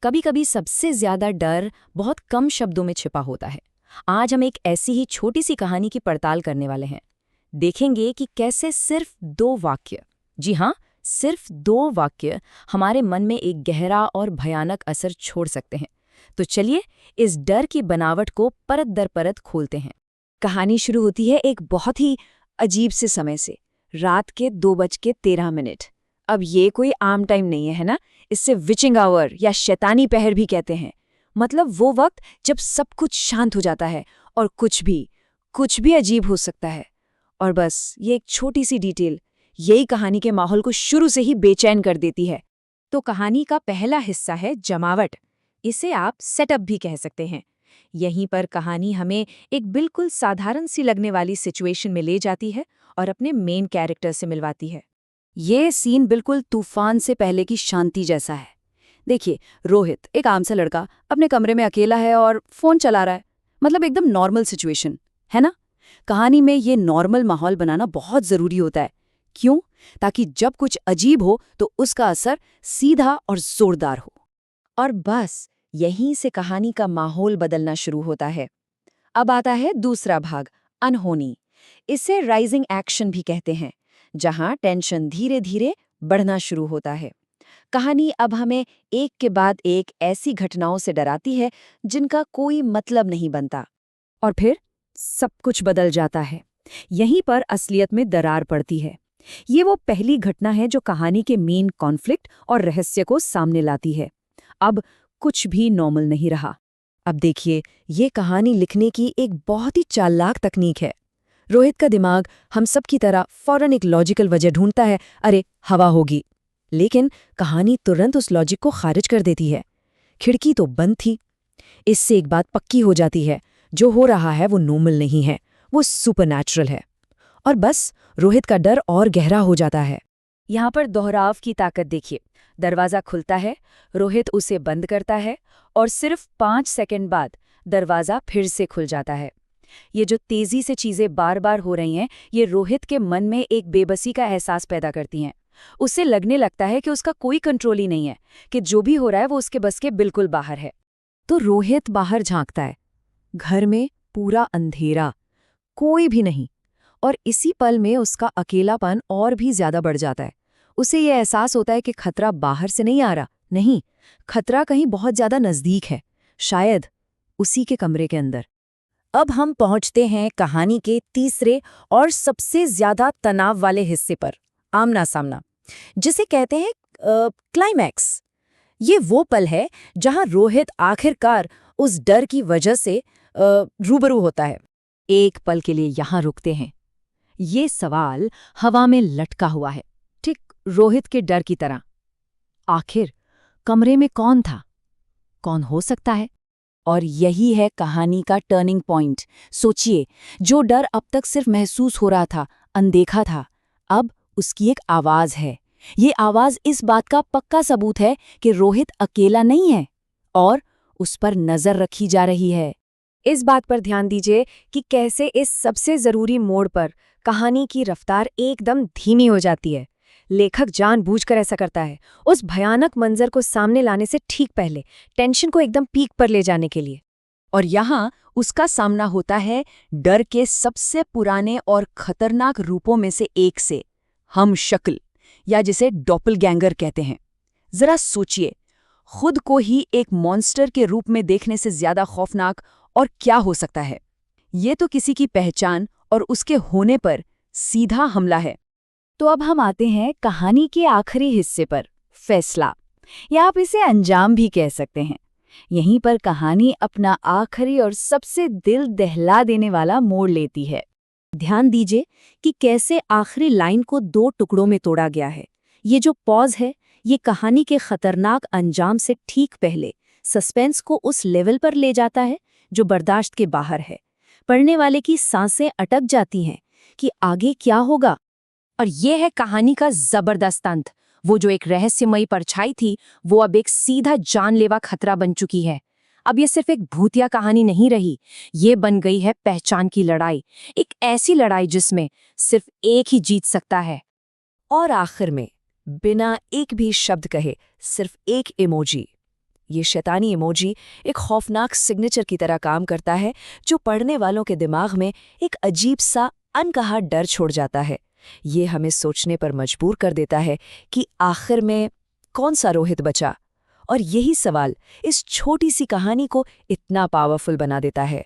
कभी कभी सबसे ज्यादा डर बहुत कम शब्दों में छिपा होता है। आज हम एक ऐसी ही छोटी सी कहानी की पड़ताल करने वाले हैं। देखेंगे कि कैसे सिर्फ 2 वाक्य, जी हाँ, सिर्फ 2 वाक्य हमारे मन में एक गहरा और भयानक असर छोड़ सकते हैं। तो चलिए इस डर की बनावट को परत दर परत खोलते हैं। कहानी शुरू होती है एक बहुत ही अजीब से समय से, रात के 2:13। अब ये कोई आम टाइम नहीं है ना? इससे विचिंग आवर या शैतानी पहर भी कहते हैं। मतलब वो वक्त जब सब कुछ शांत हो जाता है और कुछ भी अजीब हो सकता है। और बस ये एक छोटी सी डिटेल यही कहानी के माहौल को शुरू से ही बेचैन कर देती है। तो कहानी का पहला हिस्सा है जमावट। इसे आप सेटअप भी कह सकते हैं। यहीं पर कहानी हमें एक बिल्कुल साधारण सी लगने वाली सिचुएशन में ले जाती है और अपने मेन कैरेक्टर से मिलवाती है। ये सीन बिल्कुल तूफान से पहले की शांति जैसा है। देखिए, रोहित एक आम सा लड़का अपने कमरे में अकेला है और फोन चला रहा है। मतलब एकदम नॉर्मल सिचुएशन है ना। कहानी में ये नॉर्मल माहौल बनाना बहुत जरूरी होता है। क्यों? ताकि जब कुछ अजीब हो तो उसका असर सीधा और जोरदार हो। और बस यहीं से कहानी का माहौल बदलना शुरू होता है। अब आता है दूसरा भाग, अनहोनी। इसे राइजिंग एक्शन भी कहते हैं, जहां टेंशन धीरे धीरे बढ़ना शुरू होता है। कहानी अब हमें एक के बाद एक ऐसी घटनाओं से डराती है जिनका कोई मतलब नहीं बनता। और फिर सब कुछ बदल जाता है। यहीं पर असलियत में दरार पड़ती है। ये वो पहली घटना है जो कहानी के मेन कॉन्फ्लिक्ट और रहस्य को सामने लाती है। अब कुछ भी नॉर्मल नहीं रहा। अब देखिए, ये कहानी लिखने की एक बहुत ही चालाक तकनीक है। रोहित का दिमाग हम सब की तरह फौरन एक लॉजिकल वजह ढूंढता है, अरे हवा होगी। लेकिन कहानी तुरंत उस लॉजिक को खारिज कर देती है। खिड़की तो बंद थी। इससे एक बात पक्की हो जाती है, जो हो रहा है वो नॉर्मल नहीं है, वो सुपरनैचुरल है। और बस रोहित का डर और गहरा हो जाता है। यहाँ पर दोहराव की ताकत देखिए। दरवाज़ा खुलता है, रोहित उसे बंद करता है और सिर्फ 5 सेकंड बाद दरवाज़ा फिर से खुल जाता है। ये जो तेज़ी से चीज़ें बार बार हो रही हैं, ये रोहित के मन में एक बेबसी का एहसास पैदा करती हैं। उसे लगने लगता है कि उसका कोई कंट्रोल ही नहीं है, कि जो भी हो रहा है वो उसके बस के बिल्कुल बाहर है। तो रोहित बाहर झांकता है। घर में पूरा अंधेरा, कोई भी नहीं। और इसी पल में उसका अकेलापन और भी ज्यादा बढ़ जाता है। उसे ये एहसास होता है कि खतरा बाहर से नहीं आ रहा, नहीं, खतरा कहीं बहुत ज्यादा नजदीक है, शायद उसी के कमरे के अंदर। अब हम पहुंचते हैं कहानी के तीसरे और सबसे ज्यादा तनाव वाले हिस्से पर, आमना सामना, जिसे कहते हैं क्लाइमैक्स। ये वो पल है जहां रोहित आखिरकार उस डर की वजह से रूबरू होता है। एक पल के लिए यहां रुकते हैं। ये सवाल हवा में लटका हुआ है, ठीक रोहित के डर की तरह। आखिर कमरे में कौन था? कौन हो सकता है? और यही है कहानी का टर्निंग पॉइंट। सोचिए, जो डर अब तक सिर्फ महसूस हो रहा था, अनदेखा था, अब उसकी एक आवाज है। ये आवाज इस बात का पक्का सबूत है कि रोहित अकेला नहीं है और उस पर नजर रखी जा रही है। इस बात पर ध्यान दीजिए कि कैसे इस सबसे जरूरी मोड़ पर कहानी की रफ्तार एकदम धीमी हो जाती है। लेखक जानबूझकर ऐसा करता है, उस भयानक मंजर को सामने लाने से ठीक पहले, टेंशन को एकदम पीक पर ले जाने के लिए। और यहाँ उसका सामना होता है डर के सबसे पुराने और खतरनाक रूपों में से एक से, हम शक्ल, या जिसे डॉपलगैंगर कहते हैं। जरा सोचिए, खुद को ही एक मॉन्स्टर के रूप में देखने से ज्यादा खौफनाक और क्या हो सकता है। ये तो किसी की पहचान और उसके होने पर सीधा हमला है। तो अब हम आते हैं कहानी के आखिरी हिस्से पर, फैसला, या आप इसे अंजाम भी कह सकते हैं। यहीं पर कहानी अपना आखिरी और सबसे दिल दहला देने वाला मोड़ लेती है। ध्यान दीजिए कि कैसे आखिरी लाइन को 2 टुकड़ों में तोड़ा गया है। ये जो पॉज है, ये कहानी के खतरनाक अंजाम से ठीक पहले सस्पेंस को उस लेवल पर ले जाता है जो बर्दाश्त के बाहर है। पढ़ने वाले की सांसें अटक जाती हैं कि आगे क्या होगा। और ये है कहानी का जबरदस्त अंत। वो जो एक रहस्यमयी परछाई थी, वो अब एक सीधा जानलेवा खतरा बन चुकी है। अब ये सिर्फ एक भूतिया कहानी नहीं रही, ये बन गई है पहचान की लड़ाई। एक ऐसी लड़ाई जिसमें सिर्फ एक ही जीत सकता है। और आखिर में, बिना एक भी शब्द कहे, सिर्फ एक इमोजी, ये शैतानी इमोजी एक खौफनाक सिग्नेचर की तरह काम करता है, जो पढ़ने वालों के दिमाग में एक अजीब सा अनकहा डर छोड़ जाता है। ये हमें सोचने पर मजबूर कर देता है कि आखिर में कौन सा रोहित बचा। और यही सवाल इस छोटी सी कहानी को इतना पावरफुल बना देता है।